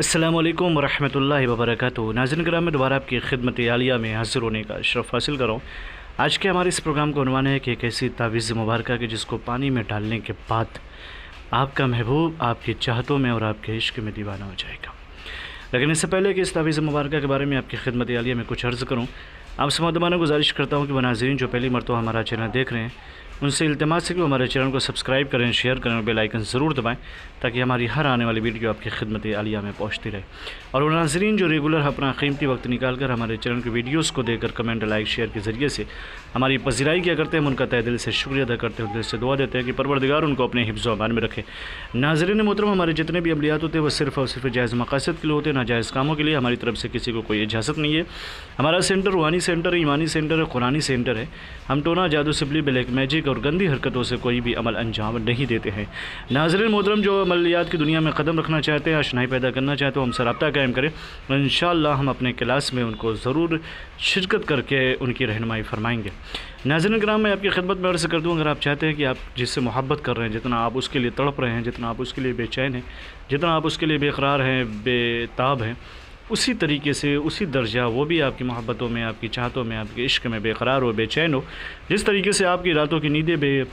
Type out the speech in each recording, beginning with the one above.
अस्सलामुअलैकुम वरहमतुल्लाहि वबरकातुहू। नाज़रीन कराम, मैं दोबारा आपकी खिदमत आलिया में हाज़िर होने का शरफ़ हासिल कर रहा हूँ। आज के हमारे इस प्रोग्राम का उन्वान है कि एक ऐसी तावीज़ मुबारक की जिसको पानी में डालने के बाद आपका महबूब आपकी चाहतों में और आपके इश्क में दीवाना हो जाएगा। लेकिन इससे पहले कि इस तावीज़ मुबारक के बारे में आपकी खिदमत आलिया में कुछ अर्ज़ करूँ, आपसे मुअद्दबाना गुजारिश करता हूँ कि नाज़रीन जो पहली मरतबा हमारा चैनल देख रहे हैं उनसे इल्तिमास है कि वो हमारे चैनल को सब्सक्राइब करें, शेयर करें और बेल आइकन ज़रूर दबाएं ताकि हमारी हर आने वाली वीडियो आपकी खिदमत आलिया में पहुंचती रहे। और वो नाज़रीन जो रेगुलर अपना कीमती वक्त निकाल कर हमारे चैनल की वीडियोस को देकर कमेंट, लाइक, शेयर के ज़रिए से हमारी पज़िराई किया करते हैं, हम उनका तहे दिल से शुक्रिया अदा करते हैं, दिल से दुआ देते हैं कि परवरदिगार उनको अपने हिफ्ज़ व अमान में रखे। नाज़रीन मोहतरम, हमारे जितने भी अमलियात होते हैं वो सिर्फ़ और सिर्फ जायज़ मकासद के लिए होते हैं, नाजायज़ कामों के लिए हमारी तरफ से किसी को कोई इजाज़त नहीं है। हमारा सेंटर रूहानी सेंटर है, ईमानी सेंटर है, कुरानी सेंटर है। हम टोना, जादू, सिबली, ब्लैक मैजिक और गंदी हरकतों से कोई भी अमल अंजाम नहीं देते हैं। नाज़रीन मोहतरम, जो अमलियात की दुनिया में कदम रखना चाहते हैं, आशनाई पैदा करना चाहते हैं, हमसे रब्ता कायम करें। इंशाअल्लाह हम अपने क्लास में उनको ज़रूर शिरकत करके उनकी रहनुमाई फरमाएंगे। नाज़रीन कराम, मैं आपकी खिदमत में अर्ज़ कर दूँ, अगर आप चाहते हैं कि आप जिससे मोहब्बत कर रहे हैं, जितना आप उसके लिए तड़प रहे हैं, जितना आप उसके लिए बेचैन हैं, जितना आप उसके लिए बेकरार हैं, बेताब हैं, उसी तरीके से उसी दर्जा वो भी आपकी मोहब्बतों में, आपकी चाहतों में, आपके इश्क में बेकरार हो, बेचैन हो। जिस तरीके से आपकी रातों की नींदें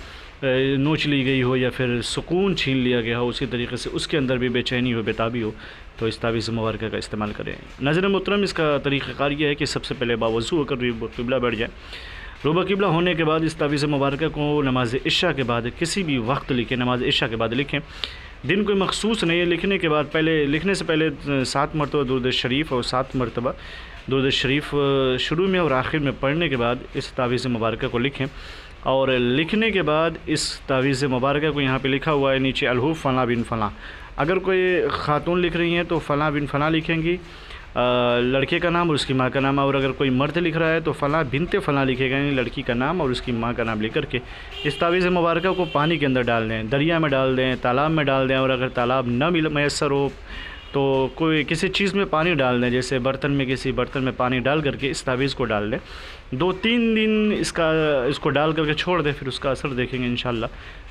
नोच ली गई हो या फिर सुकून छीन लिया गया हो, उसी तरीके से उसके अंदर भी बेचैनी हो, बेताबी हो, तो इस तावीज़ मुबारक का इस्तेमाल करें। नाज़रीन मोहतरम, इसका तरीक़ाकार ये है कि सबसे पहले बावज़ू होकर क़िबला बैठ जाए। रूबा क़िबला होने के बाद इस तावीज़ मुबारक को नमाज इशा के बाद किसी भी वक्त लिखें, नमाज इशा के बाद लिखें। दिन कोई मखसूस नहीं है। लिखने के बाद लिखने से पहले 7 मरतबा दुरूद शरीफ और 7 मरतबा दुरूद शरीफ शुरू में और आखिर में पढ़ने के बाद इस तावीज़ मुबारक को लिखें। और लिखने के बाद इस तावीज़ मुबारक को यहाँ पे लिखा हुआ है नीचे अलहूफ़ फ़लाँ बिन फ़लाँ। अगर कोई ख़ातून लिख रही हैं तो फ़लाँ बिन फ़लाँ लिखेंगी, लड़के का नाम और उसकी माँ का नाम। और अगर कोई मर्द लिख रहा है तो फ़लाँ बिनते फ़लाँ लिखेगा, यानी लड़की का नाम और उसकी माँ का नाम लिख करके इस तावीज़ मुबारक को पानी के अंदर डाल दें, दरिया में डाल दें, तालाब में डाल दें। और अगर तालाब न मैसर हो तो कोई किसी चीज़ में पानी डाल दें, जैसे बर्तन में, किसी बर्तन में पानी डाल करके इस तावीज़ को डाल दें। 2-3 दिन इसको डाल करके छोड़ दें, फिर उसका असर देखेंगे इंशाअल्लाह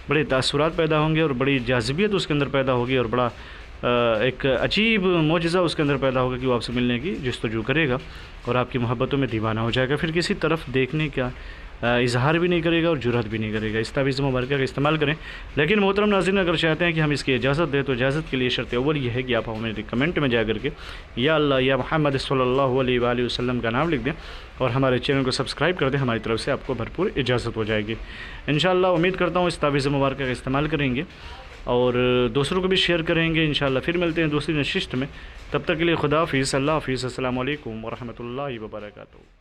बड़े तासुरात पैदा होंगे और बड़ी जाज़िबियत उसके अंदर पैदा होगी और बड़ा एक अजीब मोजज़ा उसके अंदर पैदा होगा कि वो आपसे मिलने की जस्तजू करेगा और आपकी मोहब्बतों में दीवाना हो जाएगा। फिर किसी तरफ देखने का इजहार भी नहीं करेगा और जुरत भी नहीं करेगा। इस तावीज़ मुबारक का इस्तेमाल करें। लेकिन मोहतरम नाज़रीन, अगर चाहते हैं कि हम इसकी इजाज़त दें तो इजाज़त के लिए शर्त अव्वल यह है कि आप हमें कमेंट में जा करके या अल्लाह या मोहम्मद सल्लल्लाहु अलैहि वसल्लम का नाम लिख दें और हमारे चैनल को सब्सक्राइब कर दें। हमारी तरफ से आपको भरपूर इजाज़त हो जाएगी इंशाअल्लाह। उम्मीद करता हूँ इस तावीज़ मुबारक का इस्तेमाल करेंगे और दूसरों को भी शेयर करेंगे इंशाअल्लाह। फिर मिलते हैं दूसरी नशिस्त में, तब तक के लिए खुदा हाफिज़, अल्लाह हाफिज़, अस्सलामु अलैकुम वरहमतुल्लाहि वबरकातुहू।